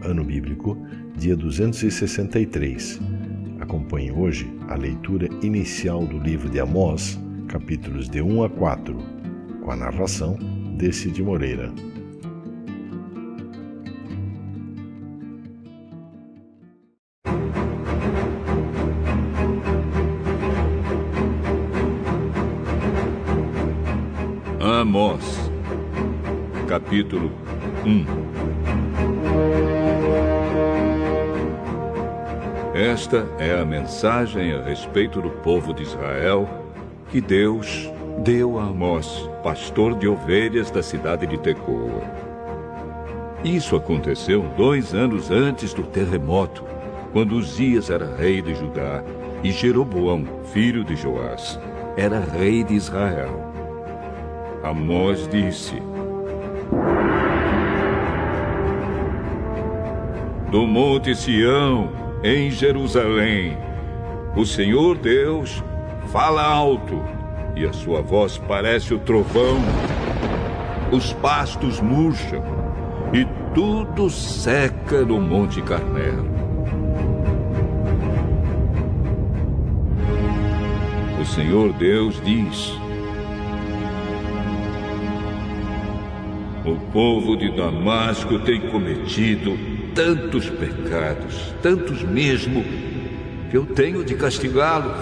ano bíblico, dia 263. Acompanhe hoje a leitura inicial do livro de Amós, capítulos de 1 a 4, com a narração de Cid Moreira. Amós, capítulo 1. Esta é a mensagem a respeito do povo de Israel que Deus deu a Amós, pastor de ovelhas da cidade de Tecoa. Isso aconteceu 2 anos antes do terremoto, quando Uzias era rei de Judá e Jeroboão, filho de Joás, era rei de Israel. Amós disse: do monte Sião, em Jerusalém, o Senhor Deus fala alto, e a sua voz parece o trovão. Os pastos murcham, e tudo seca no Monte Carmelo. O Senhor Deus diz: o povo de Damasco tem cometido tantos pecados, tantos mesmo, que eu tenho de castigá-los.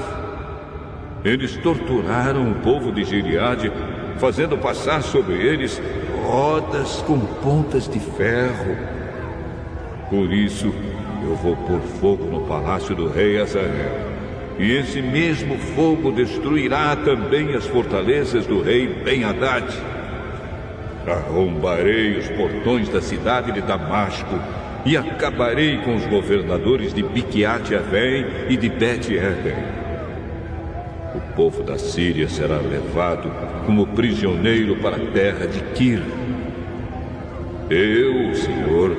Eles torturaram o povo de Gileade, fazendo passar sobre eles rodas com pontas de ferro. Por isso, eu vou pôr fogo no palácio do rei Hazael, e esse mesmo fogo destruirá também as fortalezas do rei Ben-Hadad. Arrombarei os portões da cidade de Damasco e acabarei com os governadores de Biquiat-Avém e de Bet-Eden. O povo da Síria será levado como prisioneiro para a terra de Kir. Eu, o Senhor,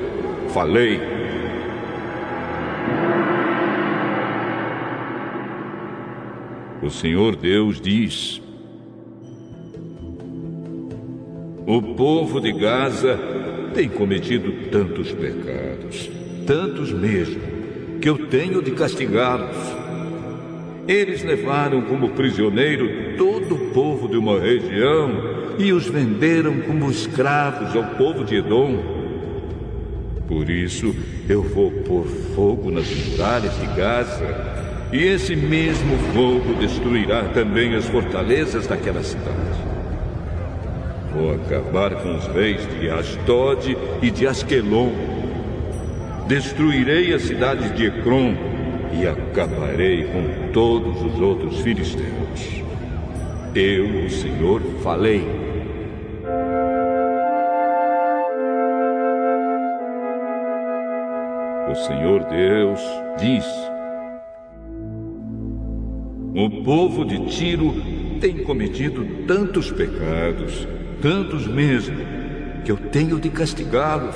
falei. O Senhor Deus diz: o povo de Gaza tem cometido tantos pecados, tantos mesmo, que eu tenho de castigá-los. Eles levaram como prisioneiro todo o povo de uma região e os venderam como escravos ao povo de Edom. Por isso, eu vou pôr fogo nas muralhas de Gaza, e esse mesmo fogo destruirá também as fortalezas daquela cidade. Vou acabar com os reis de Asdod e de Asquelon. Destruirei as cidades de Ecrom e acabarei com todos os outros filisteus. Eu, o Senhor, falei. O Senhor Deus diz: o povo de Tiro tem cometido tantos pecados, tantos mesmo, que eu tenho de castigá-los.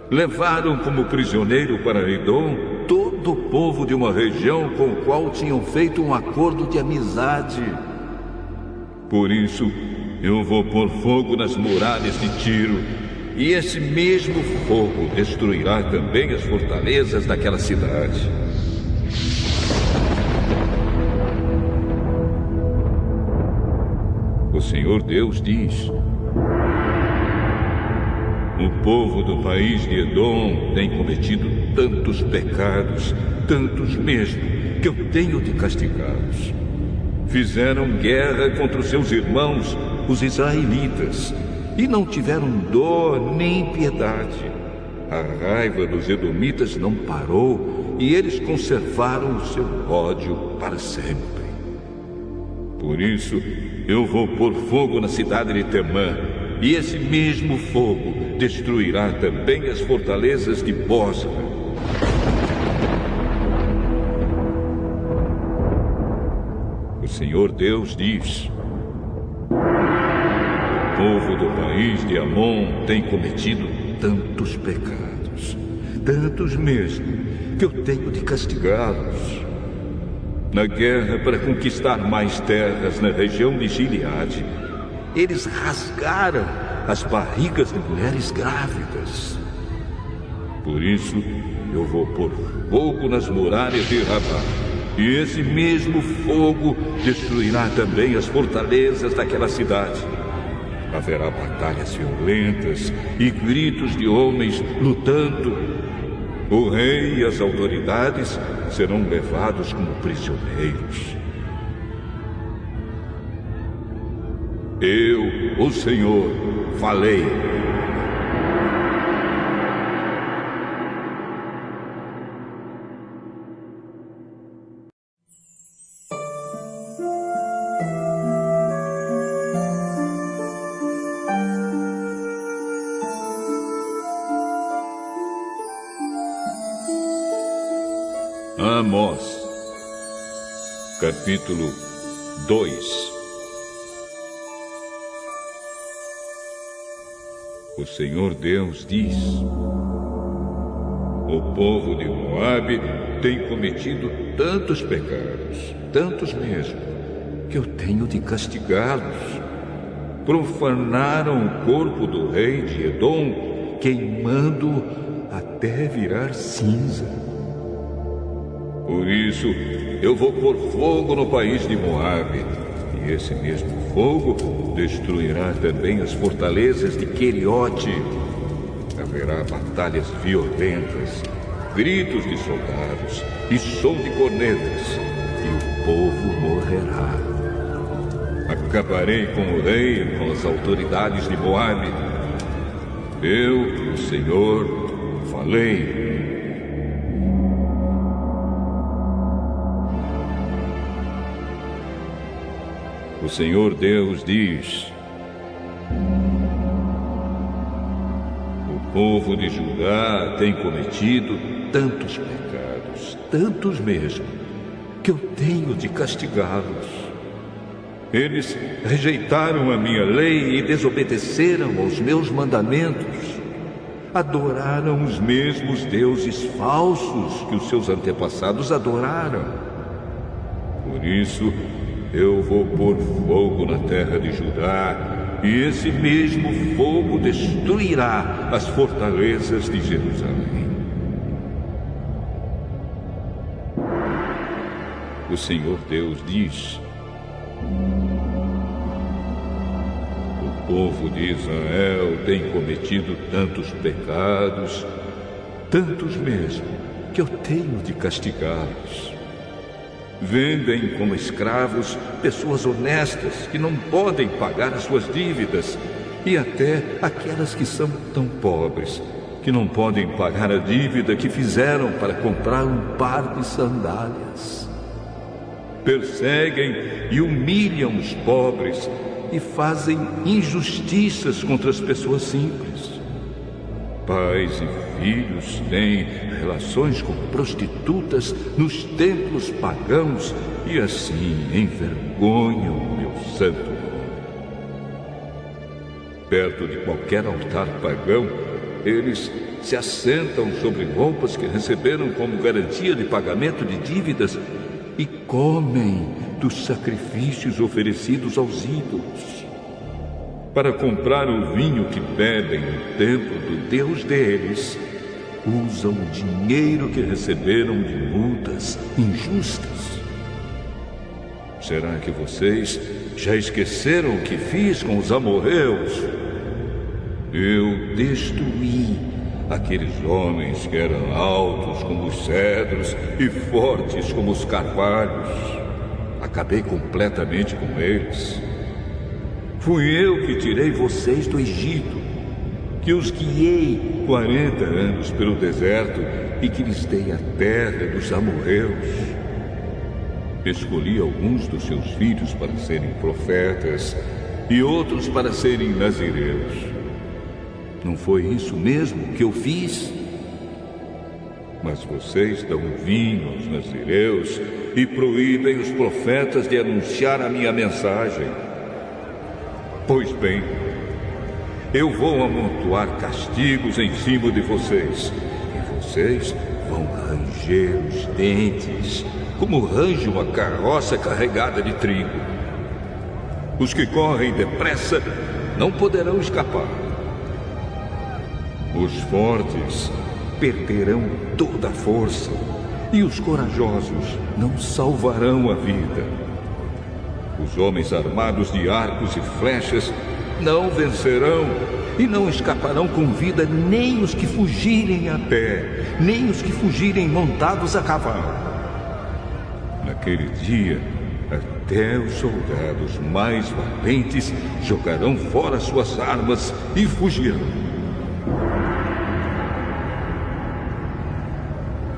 Levaram como prisioneiro para Edom todo o povo de uma região com o qual tinham feito um acordo de amizade. Por isso, eu vou pôr fogo nas muralhas de Tiro, e esse mesmo fogo destruirá também as fortalezas daquela cidade. O Senhor Deus diz: o povo do país de Edom tem cometido tantos pecados, tantos mesmo, que eu tenho de castigá-los. Fizeram guerra contra os seus irmãos, os israelitas, e não tiveram dó nem piedade. A raiva dos edomitas não parou, e eles conservaram o seu ódio para sempre. Por isso, eu vou pôr fogo na cidade de Temã, e esse mesmo fogo destruirá também as fortalezas de Bosra. O Senhor Deus diz: o povo do país de Amon tem cometido tantos pecados, tantos mesmo, que eu tenho de castigá-los. Na guerra para conquistar mais terras na região de Gileade, eles rasgaram as barrigas de mulheres grávidas. Por isso, eu vou pôr fogo nas muralhas de Rabá. E esse mesmo fogo destruirá também as fortalezas daquela cidade. Haverá batalhas violentas e gritos de homens lutando. O rei e as autoridades serão levados como prisioneiros. Eu, o Senhor, falei. Amós, capítulo 2. O Senhor Deus diz: o povo de Moabe tem cometido tantos pecados, tantos mesmo, que eu tenho de castigá-los. Profanaram o corpo do rei de Edom, queimando-o até virar cinza. Por isso, eu vou pôr fogo no país de Moabe, e esse mesmo fogo destruirá também as fortalezas de Queriote. Haverá batalhas violentas, gritos de soldados e som de cornetas, e o povo morrerá. Acabarei com o rei e com as autoridades de Moabe. Eu, o Senhor, falei. O Senhor Deus diz: o povo de Judá tem cometido tantos pecados, tantos mesmo, que eu tenho de castigá-los. Eles rejeitaram a minha lei e desobedeceram aos meus mandamentos. Adoraram os mesmos deuses falsos que os seus antepassados adoraram. Por isso, eu vou pôr fogo na terra de Judá, e esse mesmo fogo destruirá as fortalezas de Jerusalém. O Senhor Deus diz: o povo de Israel tem cometido tantos pecados, tantos mesmo, que eu tenho de castigá-los. Vendem como escravos pessoas honestas que não podem pagar as suas dívidas, e até aquelas que são tão pobres que não podem pagar a dívida que fizeram para comprar um par de sandálias. Perseguem e humilham os pobres e fazem injustiças contra as pessoas simples. Pais e filhos têm relações com prostitutas nos templos pagãos e assim envergonham o meu santo nome. Perto de qualquer altar pagão, eles se assentam sobre roupas que receberam como garantia de pagamento de dívidas e comem dos sacrifícios oferecidos aos ídolos. Para comprar o vinho que bebem no templo do Deus deles, usam o dinheiro que receberam de multas injustas. Será que vocês já esqueceram o que fiz com os amorreus? Eu destruí aqueles homens que eram altos como os cedros e fortes como os carvalhos. Acabei completamente com eles. Fui eu que tirei vocês do Egito, que os guiei 40 anos pelo deserto e que lhes dei a terra dos amorreus. Escolhi alguns dos seus filhos para serem profetas e outros para serem nazireus. Não foi isso mesmo que eu fiz? Mas vocês dão vinho aos nazireus e proíbem os profetas de anunciar a minha mensagem. Pois bem, eu vou amontoar castigos em cima de vocês, e vocês vão ranger os dentes, como range uma carroça carregada de trigo. Os que correm depressa não poderão escapar. Os fortes perderão toda a força, e os corajosos não salvarão a vida. Os homens armados de arcos e flechas não vencerão, e não escaparão com vida nem os que fugirem a pé, nem os que fugirem montados a cavalo. Naquele dia, até os soldados mais valentes jogarão fora suas armas e fugirão.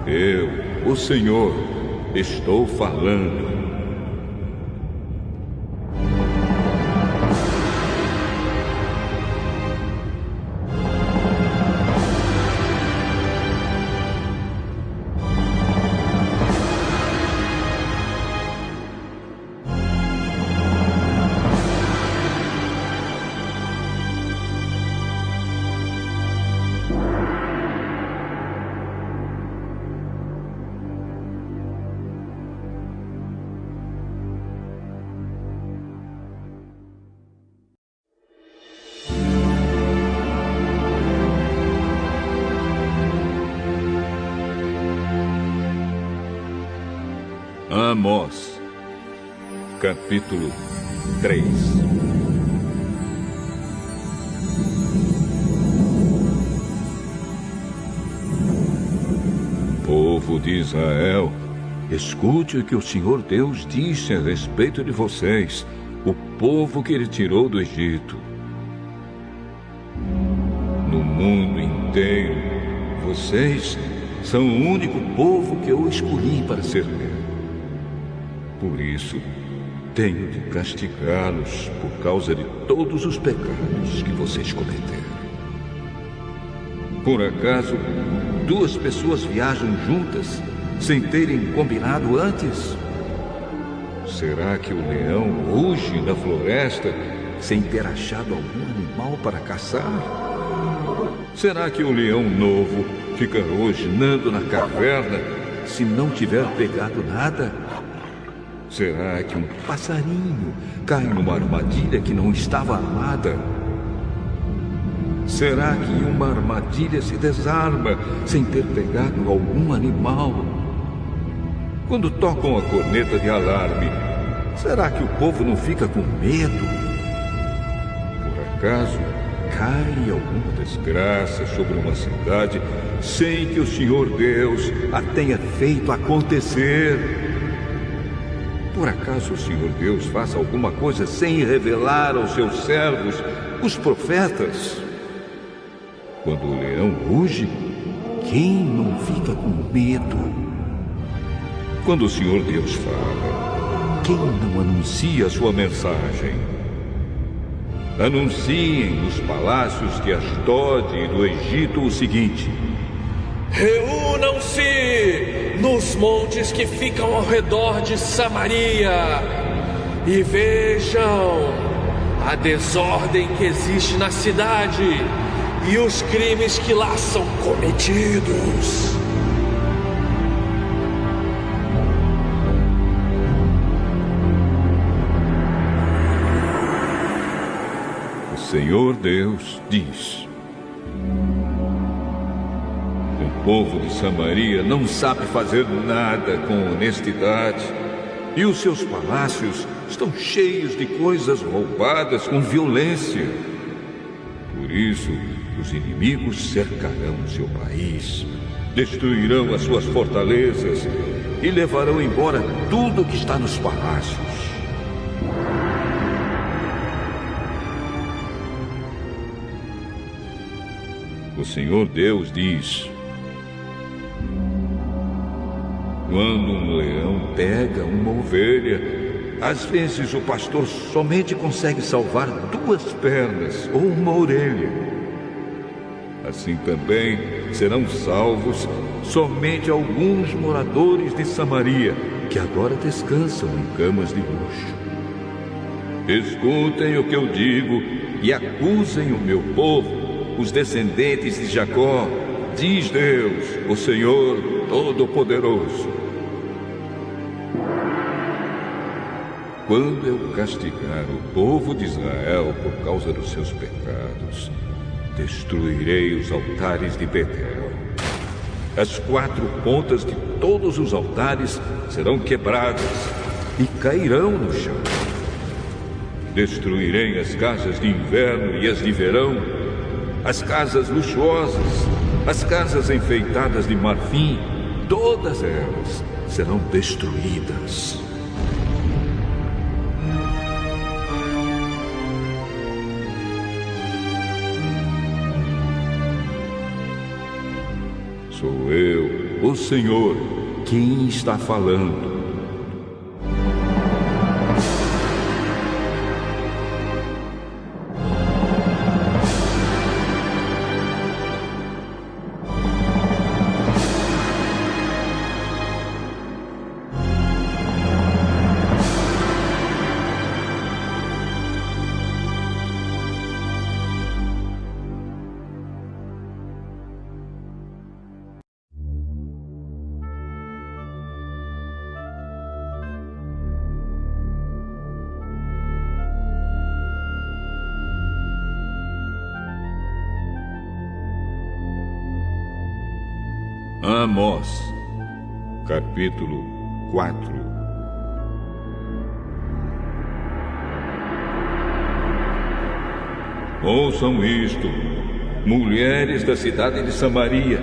Eu, o Senhor, estou falando. Amós, capítulo 3. Povo de Israel, escute o que o Senhor Deus disse a respeito de vocês, o povo que Ele tirou do Egito. No mundo inteiro, vocês são o único povo que eu escolhi para servir. Por isso, tenho de castigá-los por causa de todos os pecados que vocês cometeram. Por acaso, duas pessoas viajam juntas sem terem combinado antes? Será que o leão ruge na floresta sem ter achado algum animal para caçar? Será que o leão novo fica rosnando na caverna se não tiver pegado nada? Será que um passarinho cai numa armadilha que não estava armada? Será que uma armadilha se desarma sem ter pegado algum animal? Quando tocam a corneta de alarme, será que o povo não fica com medo? Por acaso, cai alguma desgraça sobre uma cidade sem que o Senhor Deus a tenha feito acontecer? Por acaso o Senhor Deus faça alguma coisa sem revelar aos seus servos, os profetas? Quando o leão ruge, quem não fica com medo? Quando o Senhor Deus fala, quem não anuncia a sua mensagem? Anunciem nos palácios de Asdod e do Egito o seguinte: reúnam-se nos montes que ficam ao redor de Samaria e vejam a desordem que existe na cidade e os crimes que lá são cometidos. O Senhor Deus diz: o povo de Samaria não sabe fazer nada com honestidade, e os seus palácios estão cheios de coisas roubadas com violência. Por isso, os inimigos cercarão seu país, destruirão as suas fortalezas e levarão embora tudo que está nos palácios. O Senhor Deus diz: quando um leão pega uma ovelha, às vezes o pastor somente consegue salvar 2 pernas ou uma orelha. Assim também serão salvos somente alguns moradores de Samaria, que agora descansam em camas de luxo. Escutem o que eu digo e acusem o meu povo, os descendentes de Jacó, diz Deus, o Senhor Todo-Poderoso. Quando eu castigar o povo de Israel por causa dos seus pecados, destruirei os altares de Betel As 4 pontas de todos os altares serão quebradas e cairão no chão. Destruirei as casas de inverno e as de verão, as casas luxuosas, as casas enfeitadas de marfim, todas elas serão destruídas. Sou eu, o Senhor, quem está falando. Amós, capítulo 4. Ouçam isto, mulheres da cidade de Samaria,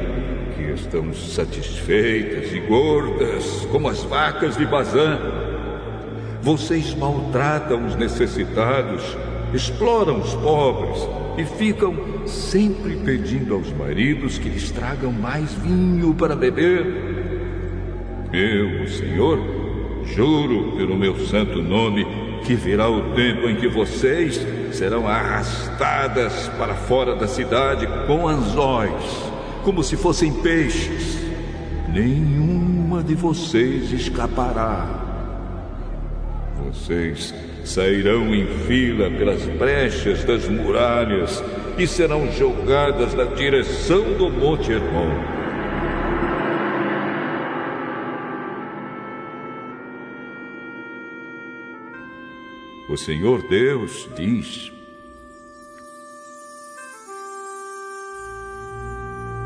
que estão satisfeitas e gordas como as vacas de Bazã. Vocês maltratam os necessitados, exploram os pobres e ficam sempre pedindo aos maridos que lhes tragam mais vinho para beber. Eu, o Senhor, juro pelo meu santo nome que virá o tempo em que vocês serão arrastadas para fora da cidade com anzóis, como se fossem peixes. Nenhuma de vocês escapará. Vocês sairão em fila pelas brechas das muralhas e serão jogadas na direção do Monte Hermon. O Senhor Deus diz: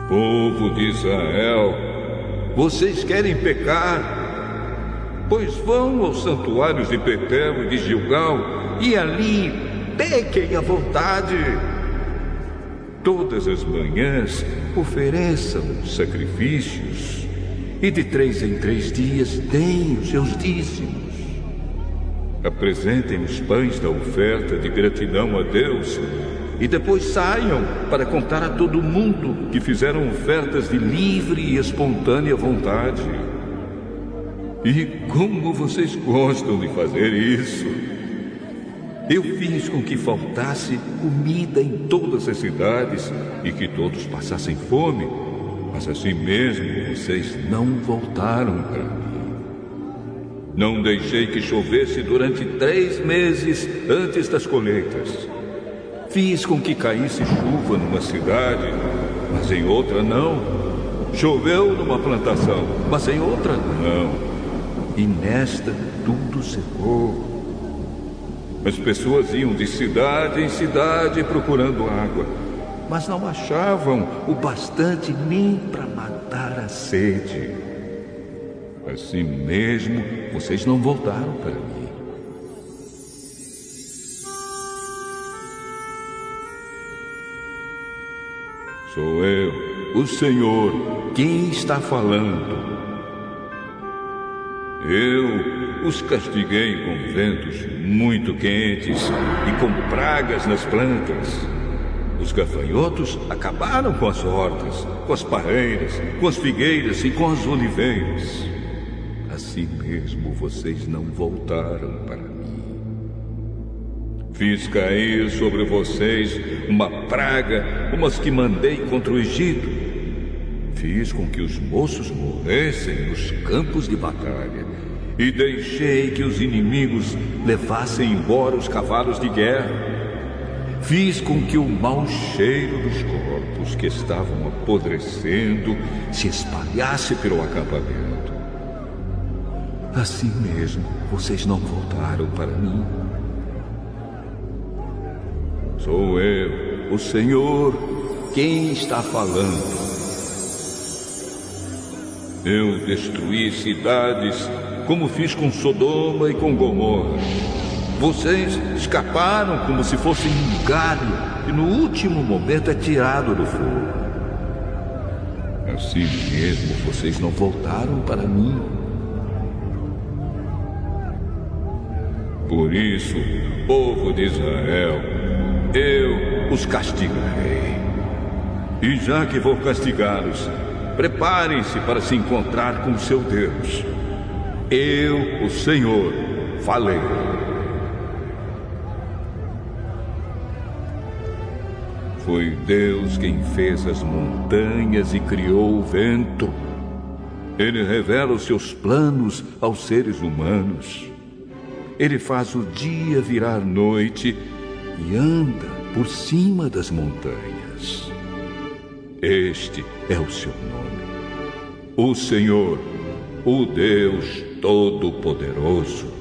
povo de Israel, vocês querem pecar? Pois vão aos santuários de Betel e de Gilgal e ali pequem à vontade. Todas as manhãs ofereçam sacrifícios e de 3 em 3 dias deem os seus dízimos. Apresentem os pães da oferta de gratidão a Deus e depois saiam para contar a todo mundo que fizeram ofertas de livre e espontânea vontade. E como vocês gostam de fazer isso! Eu fiz com que faltasse comida em todas as cidades e que todos passassem fome, mas assim mesmo vocês não voltaram para mim. Não deixei que chovesse durante 3 meses antes das colheitas. Fiz com que caísse chuva numa cidade, mas em outra não. Choveu numa plantação, mas em outra não. E nesta tudo secou. As pessoas iam de cidade em cidade procurando água, mas não achavam o bastante nem para matar a sede. Assim mesmo, vocês não voltaram para mim. Sou eu, o Senhor, quem está falando. Eu os castiguei com ventos muito quentes e com pragas nas plantas. Os gafanhotos acabaram com as hortas, com as parreiras, com as figueiras e com as oliveiras. Assim mesmo vocês não voltaram para mim. Fiz cair sobre vocês uma praga, como as que mandei contra o Egito. Fiz com que os moços morressem nos campos de batalha e deixei que os inimigos levassem embora os cavalos de guerra. Fiz com que o mau cheiro dos corpos que estavam apodrecendo se espalhasse pelo acampamento. Assim mesmo, vocês não voltaram para mim. Sou eu, o Senhor, quem está falando. Eu destruí cidades como fiz com Sodoma e com Gomorra. Vocês escaparam como se fossem um galho e no último momento é tirado do fogo. Assim mesmo vocês não voltaram para mim. Por isso, povo de Israel, eu os castigarei. E já que vou castigá-los, preparem-se para se encontrar com o seu Deus. Eu, o Senhor, falei. Foi Deus quem fez as montanhas e criou o vento. Ele revela os seus planos aos seres humanos. Ele faz o dia virar noite e anda por cima das montanhas. Este é o seu nome, o Senhor, o Deus Todo-Poderoso.